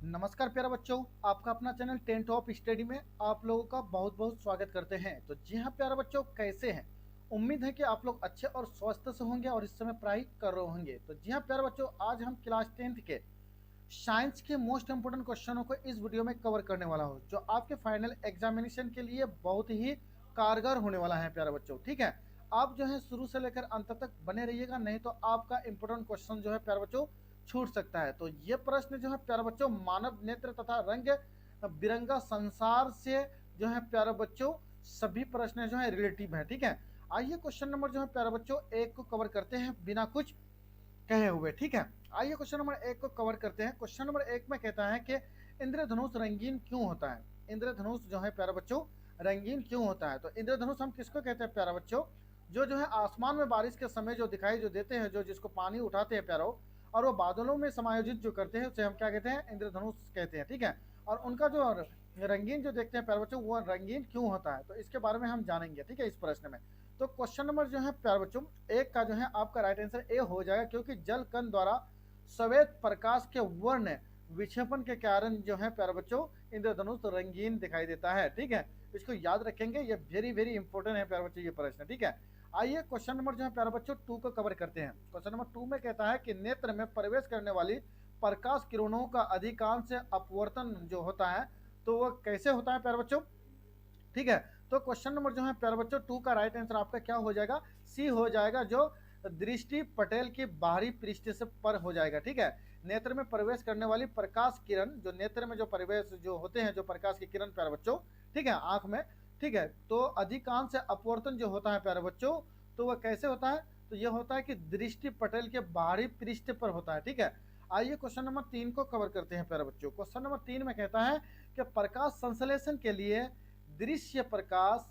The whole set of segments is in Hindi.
नमस्कार प्यारे बच्चों, आपका अपना चैनल 10 टॉप स्टडी में आप लोगों का बहुत बहुत स्वागत करते हैं। तो जी हाँ प्यारे बच्चों, कैसे हैं? उम्मीद है कि आप लोग अच्छे और स्वस्थ से होंगे और इस समय पढ़ाई कर रहे होंगे। तो जी हाँ प्यारे बच्चों, आज हम क्लास 10th के साइंस के मोस्ट इंपोर्टेंट क्वेश्चनों को इस वीडियो में कवर करने वाला हूँ, जो आपके फाइनल एग्जामिनेशन के लिए बहुत ही कारगर होने वाला है प्यारे बच्चों। ठीक है, आप जो है शुरू से लेकर अंत तक बने रहिएगा, नहीं तो आपका इंपोर्टेंट क्वेश्चन जो है प्यारे बच्चों छूट सकता है। तो ये प्रश्न जो है प्यारे बच्चों मानव नेत्र तथा रंग बिरंगा संसार से जो है प्यारे बच्चों सभी प्रश्न जो है रिलेटिव है। ठीक है, आइए क्वेश्चन नंबर जो है प्यारे बच्चों एक को कवर करते हैं बिना कुछ कहे हुए। ठीक है, आइए क्वेश्चन नंबर एक को कवर करते हैं। क्वेश्चन नंबर एक में कहता है कि इंद्रधनुष रंगीन क्यों होता है? इंद्रधनुष जो है प्यारे बच्चों रंगीन क्यों होता है? तो इंद्रधनुष हम किसको कहते हैं प्यारे बच्चों? जो है आसमान में बारिश के समय जो दिखाई जो देते हैं, जो जिसको पानी उठाते हैं प्यारो, और वो बादलों में समायोजित जो करते हैं उसे हम क्या कहते हैं? इंद्रधनुष कहते हैं। ठीक है, और उनका जो रंगीन जो देखते हैं प्यारे बच्चों, वो रंगीन क्यों होता है, तो इसके बारे में हम जानेंगे। ठीक है, इस प्रश्न में तो क्वेश्चन नंबर जो है प्यारे बच्चों एक का जो है आपका राइट आंसर ए हो जाएगा, क्योंकि जल कण द्वारा श्वेत प्रकाश के वर्ण विक्षेपण के कारण जो है प्यारे बच्चों इंद्रधनुष रंगीन दिखाई देता है। ठीक है, इसको याद रखेंगे, ये वेरी वेरी इंपॉर्टेंट है प्यारे बच्चों ये प्रश्न। ठीक है, आइए क्वेश्चन नंबर जो है प्यारे बच्चों 2 को कवर करते हैं। क्वेश्चन नंबर 2 में कहता है कि नेत्र में प्रवेश करने वाली प्रकाश किरणों का अधिकांश अपवर्तन जो होता है, तो वह कैसे होता है प्यारे बच्चों? ठीक है, तो क्वेश्चन नंबर जो है प्यारे बच्चों 2 का राइट आंसर आपका क्या हो जाएगा? सी हो जाएगा, जो दृष्टि पटेल की बाहरी पृष्ठ से पर हो जाएगा। ठीक है, नेत्र में प्रवेश करने वाली प्रकाश किरण, जो नेत्र में जो प्रवेश जो होते हैं, जो प्रकाश की किरण प्यारे बच्चों, ठीक है, आंख में, ठीक है, तो अधिकांश अपवर्तन जो होता है प्यारे बच्चों, तो वह कैसे होता है? तो यह होता है कि दृष्टि पटेल के बाहरी पृष्ठ पर होता है। ठीक है, आइए क्वेश्चन नंबर 3 को कवर करते हैं प्यारे बच्चों। क्वेश्चन नंबर 3 में कहता है कि प्रकाश संश्लेषण के लिए दृश्य प्रकाश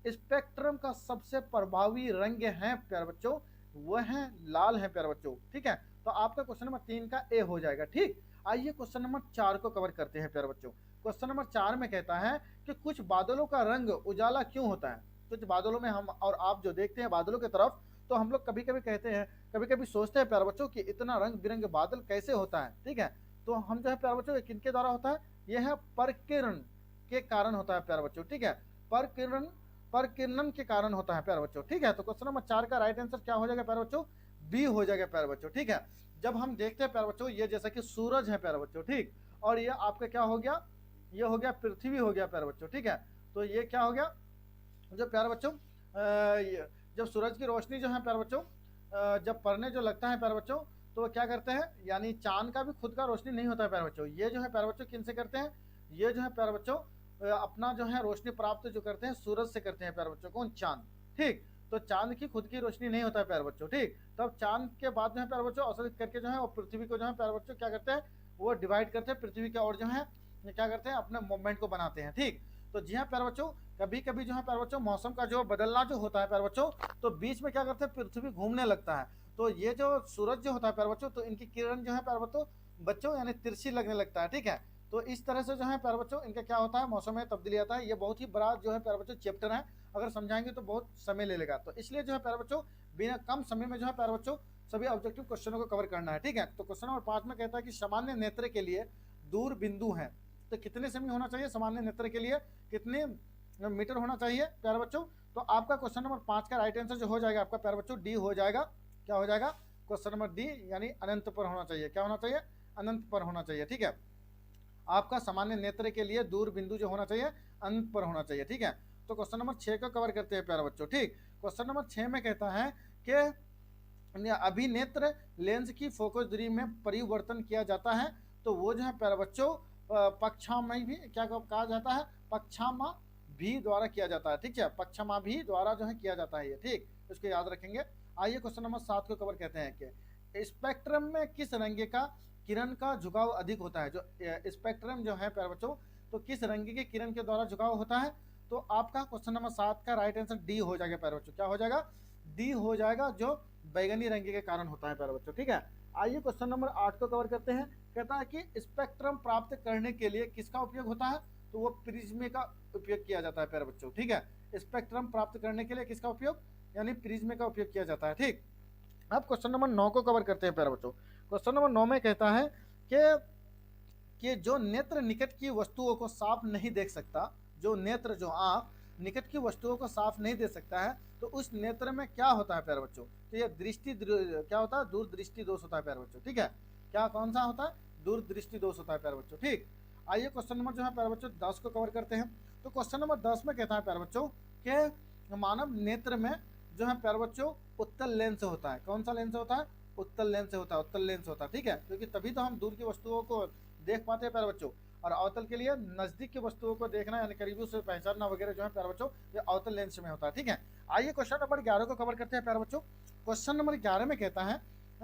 स्पेक्ट्रम का सबसे प्रभावी रंग है प्यारे बच्चों, वह है लाल है प्यारे बच्चों। ठीक है, तो आपका क्वेश्चन नंबर 3 का ए हो जाएगा। ठीक, आइए क्वेश्चन नंबर 4 को कवर करते हैं प्यारे बच्चों। क्वेश्चन नंबर 4 में कहता है कि कुछ बादलों का रंग उजाला क्यों होता है? कुछ बादलों में हम और आप जो देखते हैं बादलों की तरफ, तो हम लोग कभी कभी कहते हैं, कभी कभी सोचते हैं प्यारे बच्चों कि इतना रंग बिरंगे बादल कैसे होता है। ठीक है, तो हम जो है प्यारे बच्चों किनके द्वारा होता है? यह है परकिरण के कारण होता है प्यारे बच्चों। ठीक है, परकिरणन के कारण होता है प्यारे बच्चों। ठीक है, तो क्वेश्चन नंबर 4 का राइट आंसर क्या हो जाएगा प्यारे बच्चों? बी हो जाएगा प्यारे बच्चों। ठीक है, जब हम देखते हैं प्यारे बच्चों, ये जैसा कि सूरज है प्यारे बच्चों, ठीक, और ये आपका क्या हो गया? ये हो गया पृथ्वी हो गया प्यारे बच्चों। ठीक है, तो ये क्या हो गया? जो प्यारे बच्चों जब सूरज की रोशनी जो है प्यारे बच्चों जब पड़ने जो लगता है प्यारे बच्चों, तो क्या करते हैं? यानी चांद का भी खुद का रोशनी नहीं होता है प्यारे बच्चों। ये जो है प्यारे बच्चों किन से करते हैं? ये जो है प्यारे बच्चों अपना जो है रोशनी प्राप्त जो करते हैं सूरज से करते हैं प्यारे बच्चों। कौन? चांद। ठीक, तो चांद की खुद की रोशनी नहीं होता है प्यारे बच्चों। ठीक, तब चांद के बाद जो है प्यारे बच्चों अवशोषित करके जो है वो पृथ्वी को जो है प्यारे बच्चों क्या करते हैं? वो डिवाइड करते हैं पृथ्वी के, और जो है क्या करते हैं? अपने मूवमेंट को बनाते हैं। ठीक, तो जी हाँ प्यारे बच्चों, कभी कभी जो है प्यारे बच्चों मौसम का जो बदलना जो होता है प्यारे बच्चों, तो बीच में क्या करते हैं? पृथ्वी घूमने लगता है, तो ये जो सूरज जो होता है प्यारे बच्चों, तो इनकी किरण जो है प्यारे बच्चों यानी तिरछी लगने लगता है। ठीक है, तो इस तरह से जो है प्यारे बच्चों इनका क्या होता है? मौसम में तब्दीली आता है। ये बहुत ही बड़ा जो है प्यारे बच्चों चैप्टर है, अगर समझाएंगे तो बहुत समय ले लेगा, तो इसलिए जो है प्यारे बच्चों बिना कम समय में जो है प्यारे बच्चों सभी ऑब्जेक्टिव क्वेश्चनों को कवर करना है। ठीक है, तो क्वेश्चन नंबर 5 में कहता है कि सामान्य नेत्र के लिए दूर बिंदु है, तो कितने सेमी होना चाहिए सामान्य नेत्र के लिए? कितने मीटर होना चाहिए प्यारे बच्चों? तो आपका क्वेश्चन नंबर 5 का राइट आंसर जो हो जाएगा आपका प्यारे बच्चों डी हो जाएगा। क्या हो जाएगा? क्वेश्चन नंबर डी, यानी अनंत पर होना चाहिए। क्या होना चाहिए? अनंत पर होना चाहिए। ठीक है, आपका सामान्य नेत्र के लिए दूर बिंदु जो होना चाहिए अनंत पर होना चाहिए। ठीक है, तो क्वेश्चन नंबर 6 को कवर करते हैं प्यारे बच्चों। ठीक, क्वेश्चन नंबर 6 में कहता है कि अभिनेत्र लेंस की फोकस दूरी में परिवर्तन किया जाता है, तो वो जो है प्यारे बच्चों पक्षामय भी क्या कहा जाता है? पक्षामा भी द्वारा किया जाता है। ठीक है, पक्षमा भी द्वारा जो है किया जाता है ये। ठीक, इसको याद रखेंगे। आइए क्वेश्चन नंबर 7 को कवर कहते हैं कि स्पेक्ट्रम में किस रंग का किरण का झुकाव अधिक होता है? जो स्पेक्ट्रम जो है प्यारे बच्चों, तो किस रंग के किरण के द्वारा झुकाव होता है? तो आपका क्वेश्चन नंबर 7 का राइट आंसर डी हो जाएगा प्यारे बच्चों। क्या हो जाएगा? डी हो जाएगा, जो बैगनी रंग के कारण होता है प्यारे बच्चों। ठीक है, आइए क्वेश्चन नंबर 8 को कवर करते हैं। कहता है कि स्पेक्ट्रम प्राप्त करने के लिए किसका उपयोग होता है? तो वो प्रिज्मे का उपयोग किया जाता है प्यारे बच्चों। ठीक है, स्पेक्ट्रम प्राप्त करने के लिए किसका उपयोग? यानी प्रिज्मे का उपयोग किया जाता है। ठीक, अब क्वेश्चन नंबर 9 को कवर करते हैं प्यारे बच्चों। क्वेश्चन नंबर 9 में कहता है कि कि जो नेत्र निकट की वस्तुओं को साफ नहीं देख सकता, जो नेत्र जो आँख निकट की वस्तुओं को साफ नहीं दे सकता है, तो उस नेत्र में क्या होता है प्यारे बच्चों? तो ये क्या होता है? दूरदृष्टि दोष होता है प्यारे बच्चों। ठीक है, क्या कौन सा होता है? दूरदृष्टि दोष होता है प्यारे बच्चों। ठीक, आइए क्वेश्चन नंबर जो है प्यारे बच्चों 10 को कवर करते हैं। तो क्वेश्चन नंबर 10 में कहता है प्यारे बच्चों कि मानव नेत्र में जो है प्यारे बच्चों उत्तल लेंस होता है। कौन सा लेंस होता है? उत्तल लेंस होता है, उत्तल लेंस होता है। ठीक है, क्योंकि तभी तो हम दूर की वस्तुओं को देख पाते हैं प्यारे बच्चों, और अवतल के लिए नजदीक की वस्तुओं को देखना यानी करीबी से पहचानना वगैरह जो है प्यारे बच्चों ये अवतल लेंस में होता है। ठीक है, आइए क्वेश्चन नंबर 11 को कवर करते हैं प्यारे बच्चों। क्वेश्चन नंबर 11 में कहता है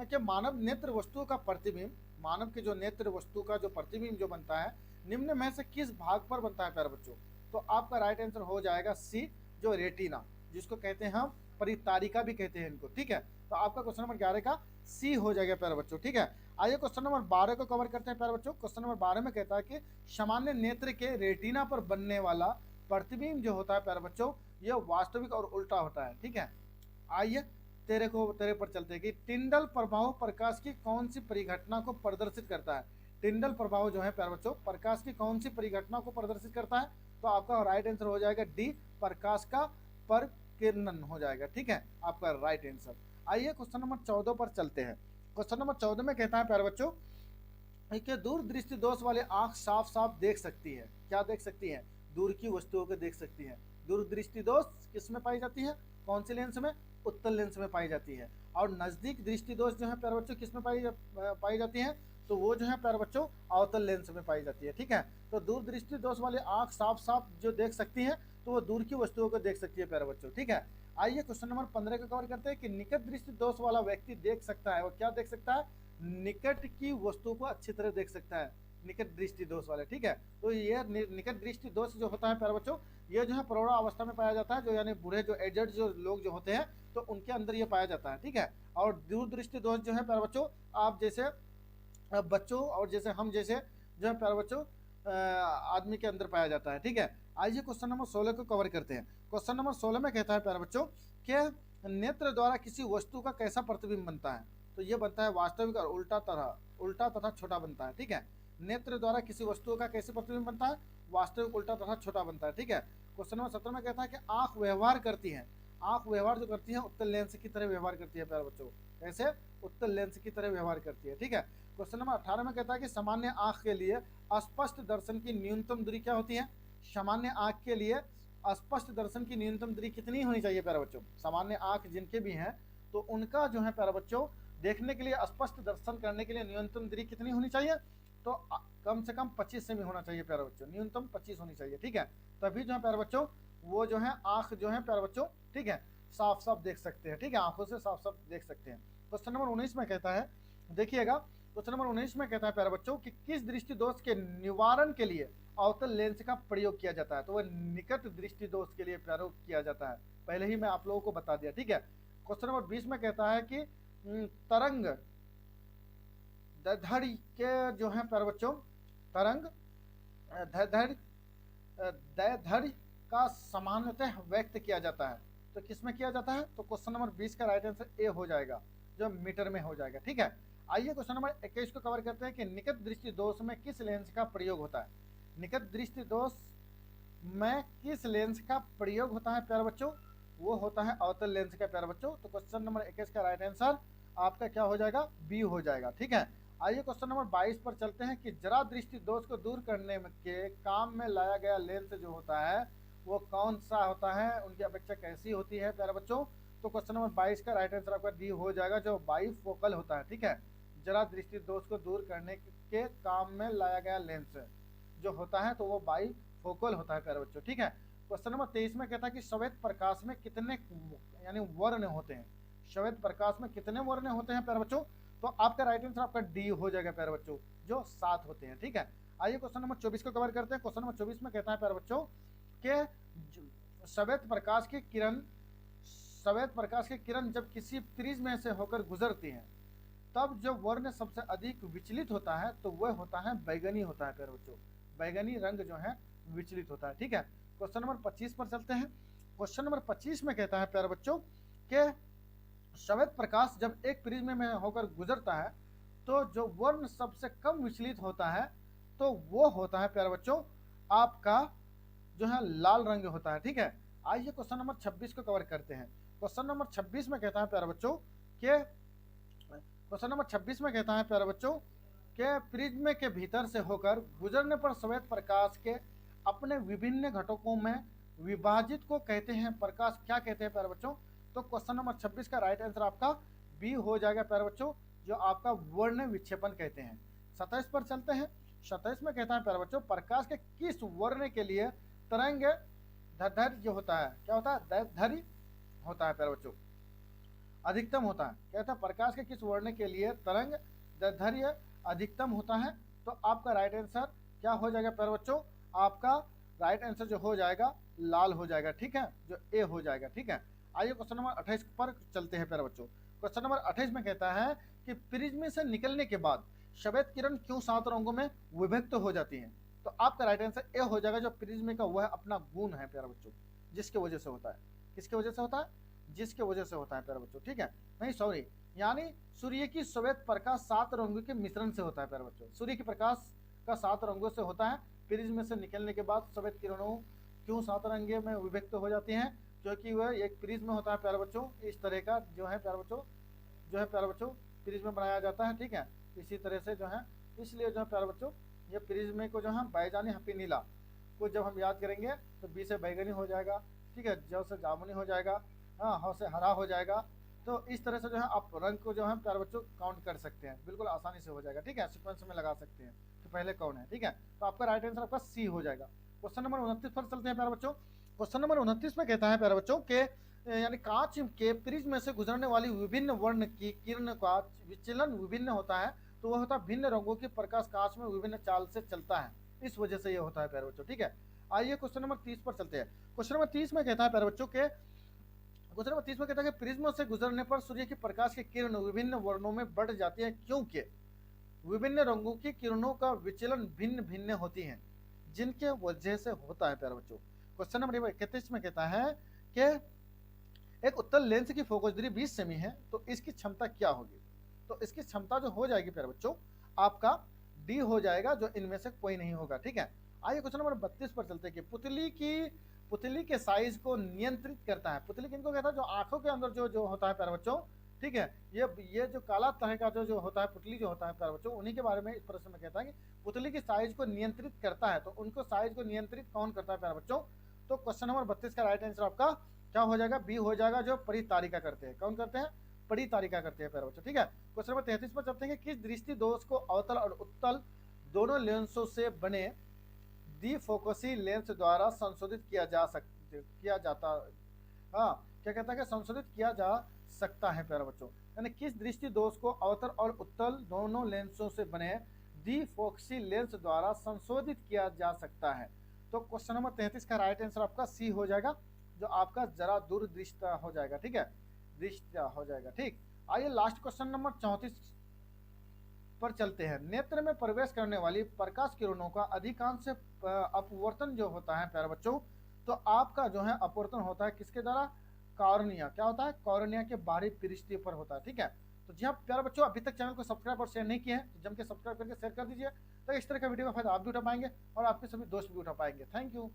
कि मानव नेत्र वस्तुओं का प्रतिबिंब, मानव के जो नेत्र वस्तु का जो प्रतिबिंब जो बनता है निम्न में से किस भाग पर बनता है प्यारे बच्चों? तो आपका राइट आंसर हो जाएगा सी, जो रेटिना, जिसको कहते हैं हम परितारिका भी कहते हैं इनको। ठीक है, तो आपका क्वेश्चन नंबर 11 का सी हो जाएगा प्यारे बच्चों। ठीक है, आइए क्वेश्चन नंबर 12 को कवर करते हैं प्यारे बच्चों। क्वेश्चन नंबर 12 में कहता है कि सामान्य नेत्र के रेटिना पर बनने वाला प्रतिबिंब जो होता है प्यारे बच्चों यह वास्तविक और उल्टा होता है। ठीक है, आइए तेरे पर चलते हैं कि टिंडल प्रभाव प्रकाश की कौन सी परिघटना को प्रदर्शित करता है? टिंडल प्रभाव जो है प्यारे बच्चों प्रकाश की कौन सी परिघटना को प्रदर्शित करता है? तो आपका राइट आंसर हो जाएगा डी, प्रकाश का परकिरणन हो जाएगा। ठीक है, आपका राइट आंसर। आइए क्वेश्चन नंबर 14 पर चलते हैं। क्वेश्चन नंबर 14 में कहता है प्यारे बच्चों कि दूर दृष्टि दोष वाले आंख साफ साफ देख सकती है। क्या देख सकती है? दूर की वस्तुओं को देख सकती है। दूर दृष्टि दोष किस में पाई जाती है? कौन सी लेंस में? उत्तल लेंस में पाई जाती है। और नजदीक दृष्टि दोष जो है प्यारे बच्चों किस में पाई जाती है? तो वो जो है प्यारे बच्चों अवतल लेंस में पाई जाती है। ठीक है, तो दूर दृष्टि दोष वाले आंख साफ साफ जो देख सकती है तो वो दूर की वस्तुओं को देख सकती है प्यारे बच्चों। ठीक है, आइए क्वेश्चन नंबर 15 को कवर करते हैं कि निकट दृष्टि दोष वाला व्यक्ति देख सकता है। वो क्या देख सकता है? निकट की वस्तु को अच्छी तरह देख सकता है, निकट दृष्टि दोष वाले। ठीक है, तो ये निकट दृष्टि दोष जो होता है प्यारे बच्चों ये जो है प्रौढ़ अवस्था में पाया जाता है, जो यानी बूढ़े जो एजड जो लोग जो होते हैं तो उनके अंदर ये पाया जाता है। ठीक है, और दूर दृष्टि दोष जो है प्यारे बच्चों आप जैसे बच्चों और जैसे हम जैसे जो है प्यारे बच्चों आदमी के अंदर पाया जाता है। ठीक है, आइए क्वेश्चन नंबर 16 को कवर करते हैं। क्वेश्चन नंबर 16 में कहता है प्यारे बच्चों कि नेत्र द्वारा किसी वस्तु का कैसा प्रतिबिंब बनता है? तो ये बनता है वास्तविक और उल्टा तथा छोटा बनता है। ठीक है, नेत्र द्वारा किसी वस्तु का कैसे प्रतिबिंब बनता है? वास्तविक, उल्टा तथा छोटा बनता है। ठीक है, क्वेश्चन नंबर 17 में कहता है कि आंख व्यवहार करती है। आंख व्यवहार जो करती है उत्तल लेंस की तरह व्यवहार करती है प्यारे बच्चों। कैसे? उत्तल लेंस की तरह व्यवहार करती है। ठीक है, क्वेश्चन नंबर 18 में कहता है कि सामान्य आंख के लिए स्पष्ट दर्शन की न्यूनतम दूरी क्या होती है? सामान्य आंख के लिए स्पष्ट दर्शन की न्यूनतम दूरी कितनी होनी चाहिए प्यारे बच्चों? सामान्य आंख जिनके भी हैं तो उनका जो है प्यारे बच्चों देखने के लिए, स्पष्ट दर्शन करने के लिए न्यूनतम दूरी कितनी होनी चाहिए? तो कम से कम 25 सेमी होना चाहिए प्यारे बच्चों, न्यूनतम 25 होनी चाहिए। ठीक है, तभी जो है प्यारे बच्चों वो जो है आंख जो है प्यारे बच्चों ठीक है साफ साफ देख सकते हैं। ठीक है, आंखों से साफ साफ देख सकते हैं। क्वेश्चन नंबर 19 में कहता है, देखिएगा क्वेश्चन नंबर 19 में कहता है प्यारे बच्चों कि किस दृष्टि दोष के निवारण के लिए अवतल लेंस का प्रयोग किया जाता है? तो वह निकट दृष्टि दोष के लिए प्रयोग किया जाता है, पहले ही मैं आप लोगों को बता दिया। ठीक है, क्वेश्चन नंबर 20 में कहता है कि तरंग धड़ के जो है प्यारे बच्चों तरंग धड़ का सामान्यतः व्यक्त किया जाता है। तो किसमें किया जाता है? तो क्वेश्चन नंबर 20 का राइट आंसर ए हो जाएगा, जो मीटर में हो जाएगा। ठीक है, आइए क्वेश्चन नंबर 21 को कवर करते हैं कि निकट दृष्टि दोष में किस लेंस का प्रयोग होता है? निकट दृष्टि दोष में किस लेंस का प्रयोग होता है प्यारे बच्चों? वो होता है अवतल लेंस का प्यारे बच्चों। तो क्वेश्चन नंबर 21 का राइट आंसर आपका क्या हो जाएगा? बी हो जाएगा। ठीक है, आइए क्वेश्चन नंबर 22 पर चलते हैं कि जरा दृष्टि दोष को दूर करने के काम में लाया गया लेंस जो होता है वो कौन सा होता है, उनकी अपेक्षा कैसी होती है प्यारे बच्चों? तो क्वेश्चन नंबर 22 का राइट आंसर आपका डी हो जाएगा, जो बाइफोकल होता है। ठीक है, जरा दृष्टि दोष को दूर करने के काम में लाया गया लेंस जो होता है तो वो बाइफोकल होता है प्यारे बच्चों। ठीक है, क्वेश्चन नंबर 23 में कहता है कि श्वेत प्रकाश में कितने यानी वर्ण होते हैं? श्वेत प्रकाश में कितने वर्ण होते हैं प्यारे बच्चों? तो आपका राइट आंसर आपका डी हो जाएगा प्यारे बच्चों, जो 7 होते हैं। ठीक है, आइए क्वेश्चन नंबर 24 को कवर करते हैं। क्वेश्चन नंबर 24 में कहता है प्यारे बच्चों कि श्वेत प्रकाश की किरण जब किसी प्रिज्म से होकर गुजरती हैं तब जो वर्ण सबसे अधिक विचलित होता है तो वह होता है बैगनी होता है प्यारे बच्चों। बैगनी रंग जो है विचलित होता है। ठीक है, क्वेश्चन नंबर 25 पर चलते हैं। क्वेश्चन नंबर 25 में कहता है प्यारे बच्चों कि श्वेत प्रकाश जब एक प्रिज्म में होकर गुजरता है तो जो वर्ण सबसे कम विचलित होता है तो वो होता है प्यारे बच्चों आपका जो है लाल रंग होता है। ठीक है, आइए क्वेश्चन नंबर 26 को कवर करते हैं। क्वेश्चन नंबर 26 में कहता है प्यारे बच्चों कि क्वेश्चन नंबर 26 में कहता है प्यारे बच्चों कि प्रिज्म के भीतर से होकर गुजरने पर श्वेत प्रकाश के अपने विभिन्न घटकों में विभाजित को कहते हैं प्रकाश क्या कहते हैं प्यारे बच्चों। तो क्वेश्चन नंबर 26 का राइट आंसर आपका बी हो जाएगा प्यारे बच्चों, जो आपका वर्ण विक्षेपण कहते हैं। 27 पर चलते हैं। 27 में कहता है प्यारे बच्चों प्रकाश के किस वर्ण के लिए तरंग दैर्ध्य होता है, क्या होता है, दैर्ध्य होता है प्यारे बच्चों, अधिकतम होता है। कहता है प्रकाश के किस वर्ण के लिए तरंग दैर्ध्य अधिकतम होता है। तो आपका राइट आंसर क्या हो जाएगा प्यारे बच्चों, आपका राइट आंसर जो हो जाएगा लाल हो जाएगा। ठीक है, जो ए हो जाएगा। ठीक है, आइए क्वेश्चन नंबर 28 पर चलते हैं प्यारे बच्चों। क्वेश्चन नंबर 28 में कहता है कि प्रिज्म से निकलने के बाद श्वेत किरण क्यों 7 रंगों में विभक्त हो जाती है। तो आपका राइट आंसर ए हो जाएगा, जो प्रिज्म का वह अपना गुण है प्यारे बच्चों, जिसके वजह से होता है। किसके वजह से होता है, जिसके वजह से होता है प्यारे बच्चों। ठीक है, नहीं सॉरी, यानी सूर्य की श्वेत प्रकाश 7 रंगों के मिश्रण से होता है प्यारे बच्चों। सूर्य की प्रकाश का 7 रंगों से होता है। प्रिज्म से निकलने के बाद श्वेत किरणों क्यों 7 रंगे में विभक्त हो जाती हैं, क्योंकि वह एक प्रिज्म होता है प्यारे बच्चों, इस तरह का जो है प्यारे बच्चों, जो है प्यारे बच्चों प्रिज्म बनाया जाता है। ठीक है, इसी तरह से जो है, इसलिए जो है प्यारे बच्चों ये प्रिज्म को जो है बैजानी हपी नीला को जब हम याद करेंगे तो बी से बैगनी हो जाएगा। ठीक है, ज से जामुनी हो जाएगा, हाँ, ह से हरा हो जाएगा। तो इस तरह से जो है आप रंग को जो है प्यारे बच्चों काउंट कर सकते हैं, बिल्कुल आसानी से हो जाएगा। ठीक है, सीक्वेंस में लगा सकते हैं कि पहले कौन है। ठीक है, तो आपका राइट आंसर आपका सी हो जाएगा। क्वेश्चन नंबर 29 पर चलते हैं प्यारे बच्चों। क्वेश्चन नंबर 29 में कहता है प्यारे बच्चों के यानी कांच के प्रिज्म में से गुजरने वाली विभिन्न वर्ण की किरण का विचलन विभिन्न होता है। तो वह होता है भिन्न रंगों की प्रकाश कांच में विभिन्न चाल से चलता है, इस वजह से ये होता है प्यारे बच्चों। ठीक है, आइए क्वेश्चन नंबर 30 पर चलते हैं। क्वेश्चन नंबर 30 में कहता है प्यारे बच्चों के क्वेश्चन नंबर 30 में कहता है कि प्रिज्म से गुजरने पर सूर्य की प्रकाश की किरण विभिन्न वर्णों में बढ़ जाती है, क्योंकि विभिन्न रंगों की किरणों का विचलन भिन्न भिन्न होती है, जिनके वजह से होता है प्यारे बच्चों। क्वेश्चन नंबर 31 में कहता है कि एक उत्तल लेंस की फोकस दूरी 20 सेमी है, तो इसकी क्षमता क्या होगी। तो इसकी क्षमता जो हो जाएगी प्यारे बच्चों आपका डी हो जाएगा, जो इनमें से कोई नहीं होगा। ठीक है, आइए क्वेश्चन नंबर 32 पर चलते हैं कि पुतली के साइज को नियंत्रित करता है। पुतली किनको कहता है, जो आंखों के अंदर जो होता है प्यारे बच्चों। ठीक है, ये जो काला तरह का जो होता है पुतली जो होता है प्यारे बच्चों, उन्हीं के बारे में इस प्रश्न में कहता है कि पुतली की साइज को नियंत्रित करता है। तो उनको साइज को नियंत्रित कौन करता है प्यारे बच्चों। तो क्वेश्चन नंबर 32 का राइट आंसर आपका क्या हो जाएगा, बी हो जाएगा, जो परितारिका करते हैं। कौन करते हैं, परितारिका करते हैं प्यारे बच्चों। ठीक है, क्वेश्चन नंबर 33 पर चलते हैं कि किस दृष्टि दोष को अवतल और उत्तल दोनों लेंसों से बने द्विफोकसी लेंस द्वारा संशोधित किया जाता, हाँ क्या कहता है कि संशोधित किया जा सकता है प्यारे बच्चों। यानी किस दृष्टि दोष को अवतल और उत्तल दोनों लेंसों से बने द्विफोकसी लेंस द्वारा संशोधित किया जा सकता है। तो क्वेश्चन नंबर 33 का राइट आंसर आपका सी हो जाएगा, जो आपका जरा दूरदृष्टा हो जाएगा। ठीक है, दृष्टा हो जाएगा। ठीक, आइए लास्ट क्वेश्चन नंबर 34 पर चलते हैं। नेत्र में प्रवेश करने वाली प्रकाश किरणों का अधिकांश अपवर्तन जो होता है प्यारे बच्चों, तो आपका जो है अपवर्तन होता है किसके द्वारा, कॉर्निया। क्या होता है, कॉर्निया के बाहरी पृष्ठ पर होता है। ठीक है, तो जी हाँ प्यारे बच्चों, अभी तक चैनल को सब्सक्राइब और शेयर नहीं किए हैं तो जम के सब्सक्राइब करके शेयर कर दीजिए, तो इस तरह का वीडियो का फायदा आप भी उठा पाएंगे और आपके सभी दोस्त भी उठा पाएंगे। Thank you.